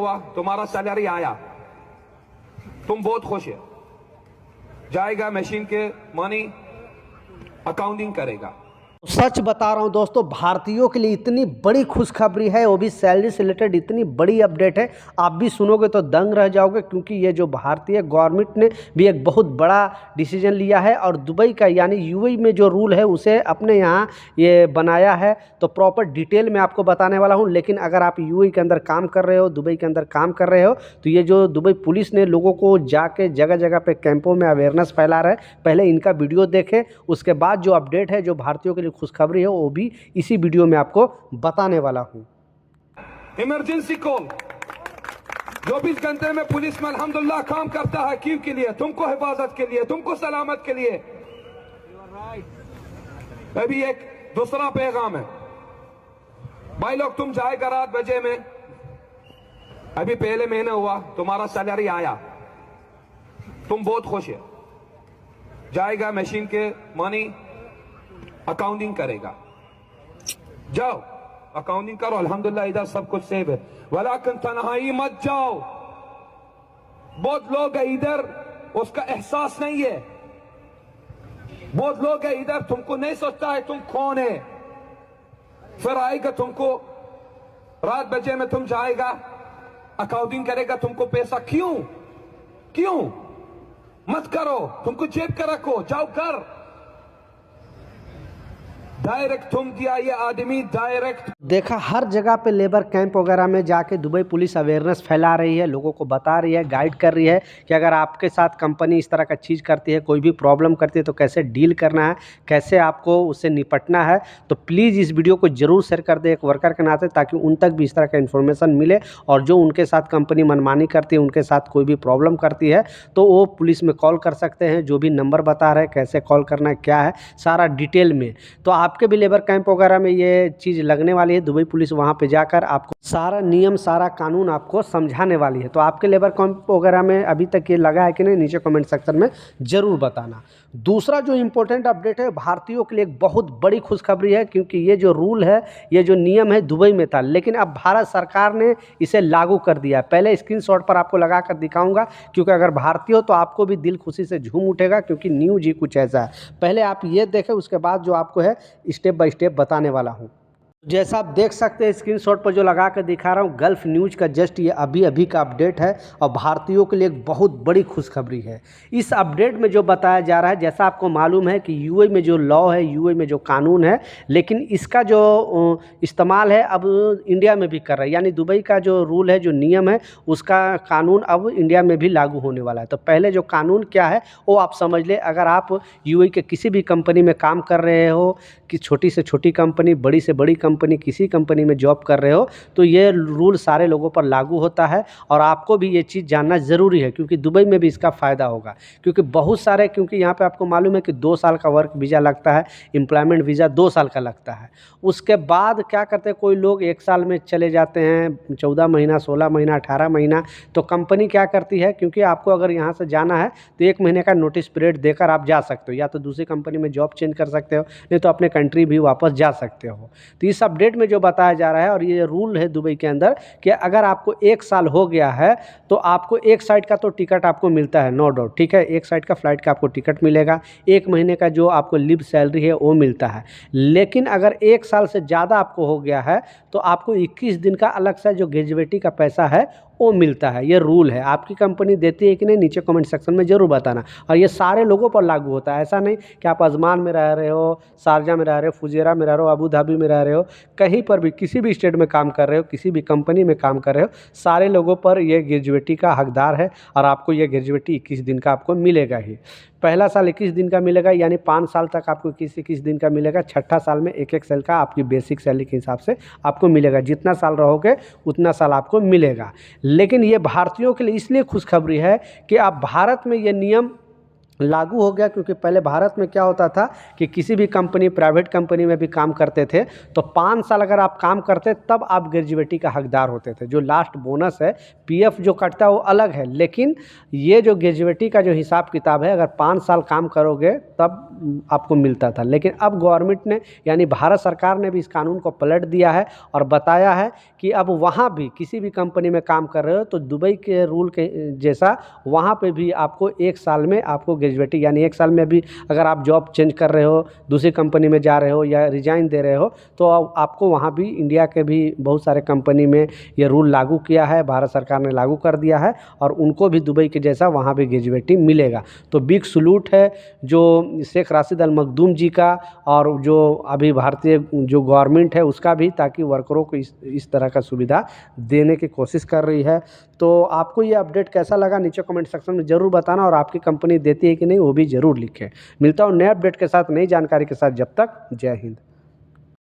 हुआ, तुम्हारा सैलरी आया, तुम बहुत खुश है, जाएगा मशीन के मनी अकाउंटिंग करेगा। सच बता रहा हूं दोस्तों, भारतीयों के लिए इतनी बड़ी खुशखबरी है, वो भी सैलरी से रिलेटेड इतनी बड़ी अपडेट है, आप भी सुनोगे तो दंग रह जाओगे। क्योंकि ये जो भारतीय गवर्नमेंट ने भी एक बहुत बड़ा डिसीजन लिया है और दुबई का यानी यूएई में जो रूल है उसे अपने यहाँ ये बनाया है। तो प्रॉपर डिटेल में आपको बताने वाला हूँ। लेकिन अगर आप यूएई के अंदर काम कर रहे हो, दुबई के अंदर काम कर रहे हो, तो ये जो दुबई पुलिस ने लोगों को जाके जगह जगह पे कैंपों में अवेयरनेस फैला रहा है, पहले इनका वीडियो देखें, उसके बाद जो अपडेट है जो भारतीयों के लिए खुशखबरी है वो भी इसी वीडियो में आपको बताने वाला हूं। इमरजेंसी कॉल 24 घंटे में पुलिस में अल्हम्दुलिल्लाह काम करता है। क्यों के लिए? तुमको हिफाजत के लिए, तुमको सलामत के लिए। अभी एक दूसरा पैगाम है भाई लोग, तुम जाएगा रात बजे में, अभी पहले महीना हुआ, तुम्हारा सैलरी आया, तुम बहुत खुश है, जाएगा मशीन के मनी अकाउंटिंग करेगा। जाओ अकाउंटिंग करो, अल्हम्दुलिल्लाह इधर सब कुछ सेव है। वलाकिन तन्हाई मत जाओ, बहुत लोग है इधर उसका एहसास नहीं है, बहुत लोग है इधर तुमको नहीं सोचता है तुम कौन है। फिर आएगा तुमको रात बजे में, तुम जाएगा अकाउंटिंग करेगा, तुमको पैसा क्यों क्यों मत करो, तुमको जेब कर रखो, जाओ कर डायरेक्ट तुम दिया ये आदमी डायरेक्ट। देखा हर जगह पे लेबर कैंप वगैरह में जाके दुबई पुलिस अवेयरनेस फैला रही है, लोगों को बता रही है, गाइड कर रही है कि अगर आपके साथ कंपनी इस तरह का चीज़ करती है, कोई भी प्रॉब्लम करती है, तो कैसे डील करना है, कैसे आपको उससे निपटना है। तो प्लीज़ इस वीडियो को ज़रूर शेयर कर दे एक वर्कर के नाते, ताकि उन तक भी इस तरह का इन्फॉर्मेशन मिले और जो उनके साथ कंपनी मनमानी करती है, उनके साथ कोई भी प्रॉब्लम करती है, तो वो पुलिस में कॉल कर सकते हैं। जो भी नंबर बता रहे हैं, कैसे कॉल करना है, क्या है, सारा डिटेल में। तो आपके भी लेबर कैंप वगैरह में ये चीज़ लगने वाली है, दुबई पुलिस वहाँ पे जाकर आपको सारा नियम सारा कानून आपको समझाने वाली है। तो आपके लेबर कैंप वगैरह में अभी तक ये लगा है कि नहीं, नीचे कमेंट सेक्शन में ज़रूर बताना। दूसरा जो इम्पोर्टेंट अपडेट है, भारतीयों के लिए एक बहुत बड़ी खुशखबरी है। क्योंकि ये जो रूल है, ये जो नियम है, दुबई में था, लेकिन अब भारत सरकार ने इसे लागू कर दिया। पहले स्क्रीनशॉट पर आपको लगा कर दिखाऊंगा, क्योंकि अगर भारतीय हो तो आपको भी दिल खुशी से झूम उठेगा, क्योंकि न्यूज़ ही कुछ ऐसा है। पहले आप ये देखें, उसके बाद जो आपको है स्टेप बाय स्टेप बताने वाला हूँ। जैसा आप देख सकते हैं स्क्रीनशॉट पर जो लगा कर दिखा रहा हूँ, गल्फ न्यूज़ का जस्ट ये अभी अभी का अपडेट है और भारतीयों के लिए एक बहुत बड़ी खुशखबरी है। इस अपडेट में जो बताया जा रहा है, जैसा आपको मालूम है कि यूएई में जो लॉ है, यूएई में जो कानून है, लेकिन इसका जो इस्तेमाल है अब इंडिया में भी कर रहा है। यानी दुबई का जो रूल है, जो नियम है, उसका कानून अब इंडिया में भी लागू होने वाला है। तो पहले जो कानून क्या है वो आप समझ ले। अगर आप यूएई के किसी भी कंपनी में काम कर रहे हो, कि छोटी से छोटी कंपनी, बड़ी से बड़ी कंपनी, किसी कंपनी में जॉब कर रहे हो, तो ये रूल सारे लोगों पर लागू होता है। और आपको भी ये चीज़ जानना ज़रूरी है, क्योंकि दुबई में भी इसका फ़ायदा होगा। क्योंकि बहुत सारे, क्योंकि यहाँ पे आपको मालूम है कि 2 साल का वर्क वीज़ा लगता है, एम्प्लॉयमेंट वीज़ा 2 साल का लगता है। उसके बाद क्या करते हैं, कोई लोग 1 साल में चले जाते हैं, 14 महीना, 16 महीना, 18 महीना। तो कंपनी क्या करती है, क्योंकि आपको अगर यहाँ से जाना है तो 1 महीने का नोटिस पीरियड देकर आप जा सकते हो, या तो दूसरी कंपनी में जॉब चेंज कर सकते हो, नहीं तो अपने कंट्री भी वापस जा सकते हो। तो इस अपडेट में जो बताया जा रहा है, और ये रूल है दुबई के अंदर, कि अगर आपको 1 साल हो गया है तो आपको 1 साइड का तो टिकट आपको मिलता है, नो डाउट, ठीक है, 1 साइड का फ्लाइट का आपको टिकट मिलेगा, 1 महीने का जो आपको लिव सैलरी है वो मिलता है। लेकिन अगर 1 साल से ज़्यादा आपको हो गया है तो आपको 21 दिन का अलग से जो ग्रेजुएटी का पैसा है वो मिलता है। ये रूल है। आपकी कंपनी देती है कि नहीं, नीचे कमेंट सेक्शन में ज़रूर बताना। और ये सारे लोगों पर लागू होता है, ऐसा नहीं कि आप अजमान में रह रहे हो, शारजा में रह रहे हो, फुजेरा में रह रहे हो, अबू धाबी में रह रहे हो, कहीं पर भी किसी भी स्टेट में काम कर रहे हो, किसी भी कंपनी में काम कर रहे हो, सारे लोगों पर ये ग्रेजुएटी का हकदार है। और आपको ये ग्रेजुएटी 21 दिन का आपको मिलेगा ही। पहला साल 21 दिन का मिलेगा, यानी 5 साल तक आपको 21 दिन का मिलेगा। छठा साल में 1 साल का आपकी बेसिक सैलरी के हिसाब से आपको मिलेगा। जितना साल रहोगे उतना साल आपको मिलेगा। लेकिन ये भारतीयों के लिए इसलिए खुशखबरी है कि अब भारत में ये नियम लागू हो गया, क्योंकि पहले भारत में क्या होता था कि किसी भी कंपनी, प्राइवेट कंपनी में भी काम करते थे तो 5 साल अगर आप काम करते तब आप ग्रेजुएटी का हकदार होते थे। जो लास्ट बोनस है, पीएफ जो कटता है वो अलग है, लेकिन ये जो ग्रेजुएटी का जो हिसाब किताब है, अगर 5 साल काम करोगे तब आपको मिलता था। लेकिन अब गवर्नमेंट ने, यानी भारत सरकार ने भी इस कानून को पलट दिया है और बताया है कि अब वहाँ भी किसी भी कंपनी में काम कर रहे हो तो दुबई के रूल के जैसा वहाँ पे भी आपको 1 साल में आपको ग्रेजुएटी, यानी 1 साल में भी अगर आप जॉब चेंज कर रहे हो, दूसरी कंपनी में जा रहे हो या रिजाइन दे रहे हो, तो आपको वहाँ भी, इंडिया के भी बहुत सारे कंपनी में ये रूल लागू किया है, भारत सरकार ने लागू कर दिया है और उनको भी दुबई के जैसा वहाँ भी ग्रेजुएटी मिलेगा। तो बिग सलूट है जो शेख राशिद अल मखदूम जी का, और जो अभी भारतीय जो गवर्नमेंट है उसका भी, ताकि वर्करों को इस तरह का सुविधा देने की कोशिश कर रही है। तो आपको ये अपडेट कैसा लगा नीचे कमेंट सेक्शन में ज़रूर बताना, और आपकी कंपनी देती है कि नहीं वो भी ज़रूर लिखें। मिलता हूँ नए अपडेट के साथ, नई जानकारी के साथ। जब तक जय हिंद।